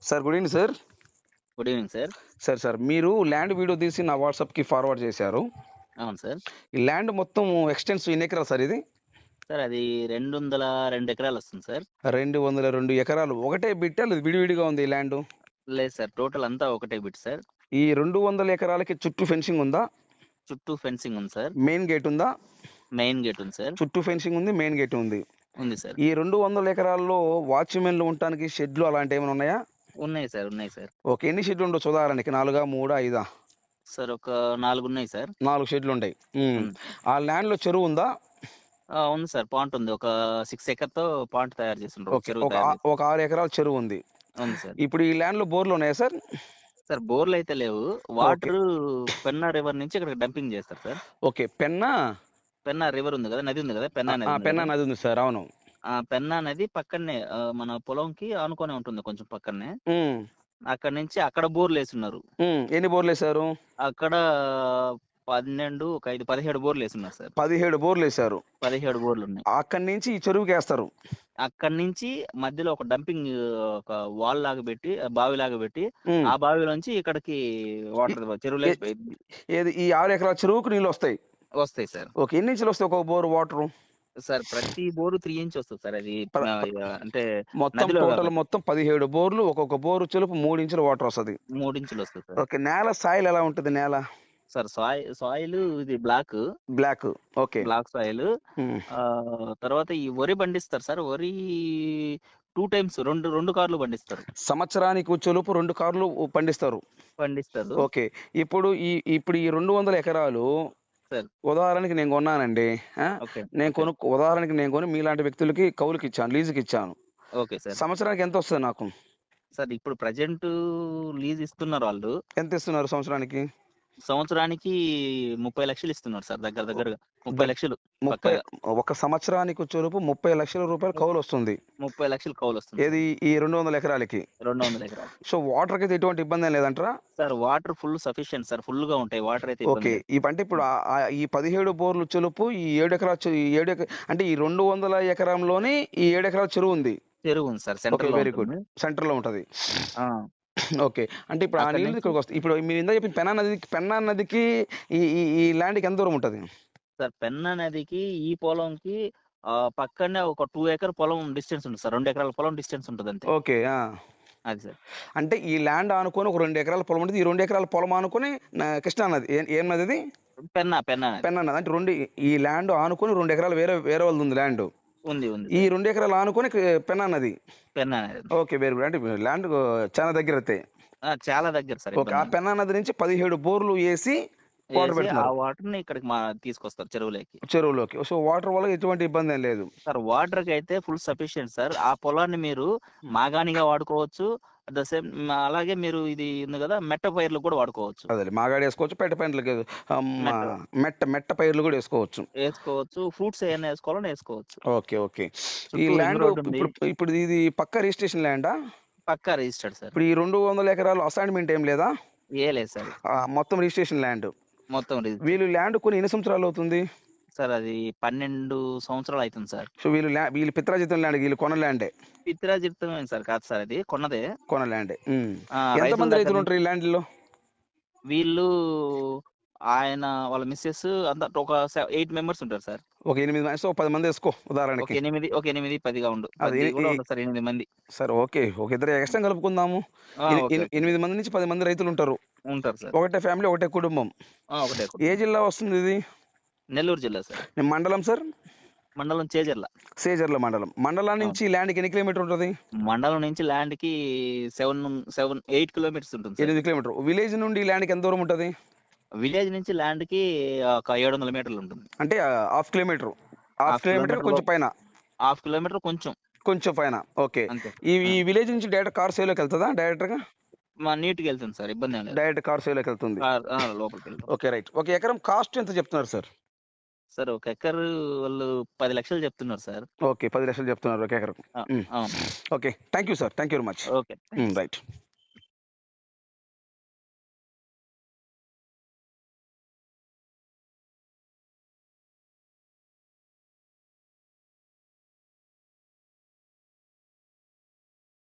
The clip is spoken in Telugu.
Sir good evening sir. Good evening sir. Sir మీరు ల్యాండ్ వీడియో తీసి నా వాట్సాప్‌కి ఫార్వర్డ్ చేశారు. అవును సార్. ఈ ల్యాండ్ మొత్తం ఎక్స్‌టెన్స్ ఎన్ని ఎకరాలు సార్ ఇది? సార్ అది 202 ఎకరాలొస్తుంది సార్. 202 ఎకరాలు. ఒకటే బిట్టా లేదా విడివిడిగా ఉంది ఈ ల్యాండు? లేదు సార్. టోటల్ అంతా ఒకటే బిట్ సార్. ఈ 200 ఎకరాలకి చుట్టూ ఫెన్సింగ్ ఉందా? చుట్టూ ఫెన్సింగ్ ఉంది సార్. మెయిన్ గేట్ ఉందా? మెయిన్ గేట్ ఉంది సార్. చుట్టూ ఫెన్సింగ్ ఉంది. మెయిన్ గేట్ ఉంది. ఉంది సార్. ఈ 200 ఎకరాల్లో వాచ్‌మెన్‌లు ఉండటానికి షెడ్‌లు అలాంటివి ఏమైనా ఉన్నాయా? ఉన్నాయి సార్. ఉన్నాయి సార్. ఓకే. ఎన్ని షెడ్‌లు ఉండొచ్చు ఉదాహరణకి 4, 3, 5? సార్ ఒక 4 ఉన్నాయి సార్. 4 షెడ్‌లు ఉంటాయి. ఉంది. ఆ ల్యాండ్‌లో చెరువు ఉందా? ఉంది సార్. పాంట్ ఉంది. ఒక 6 ఎకర్‌తో పాంట్ తయారు చేసిండ్రు. ఓకే. చెరువు తయారు చేసి ఒక 6 ఎకరాల చెరువు ఉంది. ఉంది సార్. ఇప్పుడు ఈ ల్యాండ్‌లో బోర్‌లు ఉన్నాయా సార్? సార్ బోర్‌లయితే లేవు. వాటరు పెన్నా రివర్ నుంచి ఇక్కడికి డంపింగ్ చేస్తారు సార్. ఓకే. పెన్నా రివర్ ఉంది కదా! నది ఉంది కదా! పెన్నా నది ఉంది పెన్నా కదా! నది ఉంది సార్. అవును. ఆ పెన్నా నది పక్కనే మన పొలంకి ఆనుకునే ఉంటుంది కొంచెం పక్కనే. హ్మ్. అక్కడి నుంచి అక్కడ బోర్‌లేసున్నారు. ఎన్ని బోర్‌లేశారు? అక్కడ 12, ఒక 5, 17 బోర్‌లేసున్నారు సార్. 17 బోర్‌లేశారు. 17 బోర్‌లున్నాయి. అక్కడి నుంచి ఈ చెరువుకేస్తారు. అక్కడి నుంచి మధ్యలో ఒక డంపింగ్ ఒక వాల్ లాగా పెట్టి, బావిలాగా పెట్టి, హ్మ్. ఆ బావిలోంచి ఇక్కడికి వాటర్ చెరువులోకి ఏది ఈ 6 ఎకరాల చెరువుకు నీళ్లొస్తాయి. వస్తాయి సార్. ఓకే. ఎన్ని ఇంచులొస్తాయి ఒక్కొక్క బోరు వాటరు? సార్ ప్రతి బోరు 3 ఇంచ్ వస్తది సార్. అది ప్ర అంటే మొత్తం నదిలో టోటల్ కాబట్టి మొత్తం 17 బోర్లు. ఒక్కొక్క బోరు చెలుపు 3 ఇంచుల వాటర్ వస్తది. 3 ఇంచులు వస్తది సార్. ఓకే. నేల సాయిల్ ఎలా ఉంటది నేల? సార్ సాయిలు ఇది black. Black. Okay. Black soil. హ్మ్. తర్వాత ఈ వరి పండిస్తారు సార్. వరి 2 టైమ్స్ 2 కార్లు పండిస్తారు. సంవత్సరానికి చెలుపు 2 కార్లు పండిస్తారు. పండిస్తారు. ఓకే. ఇప్పుడు ఈ 200 ఎకరాలు సార్. ఉదాహరణకి నేను కొన్నానండి. ఆ! ఓకే. ఉదాహరణకి నేను కొని మీలాంటి వ్యక్తులకి కౌలుకిచ్చాను, లీజుకిచ్చాను. Okay sir. సంవత్సరానికి ఎంతొస్తది నాకు? సార్ ఇప్పుడు ప్రెజెంట్ లీజ్ ఇస్తున్నారు వాళ్ళు. ఎంత ఇస్తున్నారు సంవత్సరానికి? సంవత్సరానికి 30,00,000 ఇస్తున్నారు సార్. దగ్గర ఒ దగ్గరగా దగ్ 30,00,000 30 పక్కాగా. ఒక సంవత్సరానికి వచ్చేలోపు 30,00,000 రూపాయలు కౌలొస్తుంది. 30,00,000 కౌలొస్తుంది సార్. ఏది ఈ 200 ఎకరాలకి. 200 ఎకరాలకి. సో, వాటర్‌కైతే ఎటువంటి ఇబ్బందేం లేదంటారా? Sir water full sufficient sir. ఫుల్‌గా ఉంటాయి. వాటర్ అయితే ఇబ్బంది ఓకే. లేదు. అంటే ఇప్పుడు ఈ 17 బోర్లు చెలుపు ఈ 7 ఎకరాల ఈ 7 అంటే ఈ 200 ఎకరంలోని ఈ 7 ఎకరాల చెరువుంది. చెరువు ఉంది సార్. ఓకే. సెంటర్‌లో వెరీ గుడ్. ఉంటుంది. సెంటర్‌లో ఉంటది. ఆ! ఓకే. అంటే ఇప్పుడు ఆ అక్కడి నీళ్లు నుంచి ఇక్కడికొస్తాయి. ఇప్పుడు మీరు ఇందాక చెప్పిన పెన్నా నదికి ఈ ఈ ఈ ల్యాండ్‌కి ఎంత దూరం ఉంటది? సార్ పెన్నా నదికి ఈ పొలంకి పక్కనే ఒక 2 ఎకర్ పొలం డిస్టెన్స్ ఉంటుంది సార్. 2 ఎకరాల పొలం డిస్టెన్స్ ఉంటదంతే. ఓకే. ఆ! అది సార్. అంటే ఈ ల్యాండ్ ఆనుకొని ఒక 2 ఎకరాల పొలం ఉంటది. ఈ 2 ఎకరాల పొలం ఆనుకొని కృష్ణా నది. ఏం నదది? పెన్నా నది. పెన్నా నది. అంటే ఈ ల్యాండ్ ఆనుకొని 2 ఎకరాలు వేరే వేరే వాళ్ళదుంది ల్యాండు. ఉంది ఈ సార్. 2 ఎకరాలు ఆనుకొని పెన్నా నది. పెన్నా నది. ఓకే. Very good. అంటే ల్యాండ్ చాలా దగ్గరతే. చాలా దగ్గర సార్. ఓకే. ఆ ఇబ్బందేం లేదు. పెన్నా నది నుంచి 17 బోర్లు ఏసి వాటర్ ఏసి ఆ పెడుతున్నారు వాటర్‌ని ఇక్కడికి తీసుకొస్తారు చెరువులోకి. చెరువులోకి. సో, వాటర్ వల్ల ఎటువంటి ఇబ్బందేం లేదు. సార్ వాటర్‌కైతే ఫుల్ సఫిషియెంట్ సార్. ఆ పొలాన్ని మీరు మాగాణిగా వాడుకోవచ్చు. అట్ ద సేమ్ అలాగే మీరు ఇది ఉంది కదా! మెట్ట పైర్లకు కూడా వాడుకోవచ్చు. అదేలే మాగాడేసుకోవచ్చు. పెంట పైర్లకి మెట్ట మెట్ట పైర్లు గూడా ఏసుకోవచ్చు. ఏసుకోవచ్చు. ఫ్రూట్స్ ఏయన్నా ఏసుకోవాలన్నా ఏసుకోవచ్చు. ఓకే. ఓకే. ఈ చుట్టూ రింగ్ ల్యాండు రోడ్ ఉంది. ఇప్పుడు ఇది పక్కా రిజిస్ట్రేషన్ ల్యాండా? పక్కా రిజిస్టర్డ్ సార్. ఇప్పుడు ఈ 200 ఎకరాలు అసైన్‌మెంట్ ఏం లేదా? లేదు సార్. మొత్తం రిజిస్ట్రేషన్ ల్యాండ్. మొత్తం రిజిస్టర్. వీళ్ళు ల్యాండ్ కొని ఎన్ని సంవత్సరాలవుతుంది? సార్ అది 12 సంవత్సరాలు అయితుంది సార్. సో, వీళ్ళు పిత్రాజితం ల్యాండ్ వీళ్ళు కొన్న ల్యాండే. పిత్రాజిత్తమేం సార్ కాదు సార్ అది. కొన్నదే. కొన్న ల్యాండే. రైతుల ఎంతమంది దగ్గర నుంచి రైతులుంటారు ఈ ల్యాండ్‌లో? వీళ్ళు ఆయన వాళ్ళ మిసెస్ అంతా ఒక 8 మెంబర్స్ ఉంటారు సార్. ఒక 8 మంది. సో, 10 మందేసుకో ఒక ఉదాహరణకి. 8, 10గా ఉండు. అది 10 కూడా ఉండదు సార్. 8 మంది. సరే ఓకే. ఒక ఇద్దరు ఎక్స్ట్రా కలుపుకుందాము. ఓకే. ఓకే. 8 మంది నుంచి 10 మంది రైతులుంటారు. ఉంటారు సార్. ఒకటే ఫ్యామిలీ, ఒకటే కుటుంబం. ఒకటే ఏ కుటుంబం. జిల్లా వస్తుందిది? నెల్లూరు జిల్లా సార్. మండలం సార్? మండలం చేజర్ల. సేజర్ల మండలం. మండలం అవును. నుంచి ల్యాండ్‌కి ఎన్ని కిలోమీటర్ ఉంటది? మండలం నుంచి ల్యాండ్‌కి 8 కిలోమీటర్స్ ఉంటుంది సార్. 8 కిలోమీటర్. విలేజ్ నుండి ల్యాండ్‌కి ఎంత దూరం ఉంటది? విలేజ్ నుంచి ల్యాండ్‌కి ఒక 700 మీటర్లు ఉంటుంది. అంటే half kilometre. Half half kilometre కిలోమీటర్‌లో కొంచెం పైన. హాఫ్ కిలోమీటర్ కొంచెం. కొంచెం పైన. ఓకే. అంతే. ఈ విలేజ్ నుంచి డైరెక్ట్ కార్ సేల్‌లోకెళ్తదా డైరెక్ట్‌గా? నీట్‌గా వెళ్తుంది సార్. ఇబ్బందేం లేదు. డైరెక్ట్ కార్ సేల్‌లోకెళ్తుంది. లోపలికెళ్తాం. ఓకే. రైట్. ఒక ఎకరం కాస్ట్ ఎంత చెప్తున్నారు సార్? సార్ ఒక ఎకరు వాళ్ళు 10,00,000 చెప్తున్నారు సార్. ఓకే. 10,00,000 చెప్తున్నారు ఒక ఎకరకు. ఆ! అవును. Okay. Thank you sir. Thank you very much. Okay. Thank you sir. Right.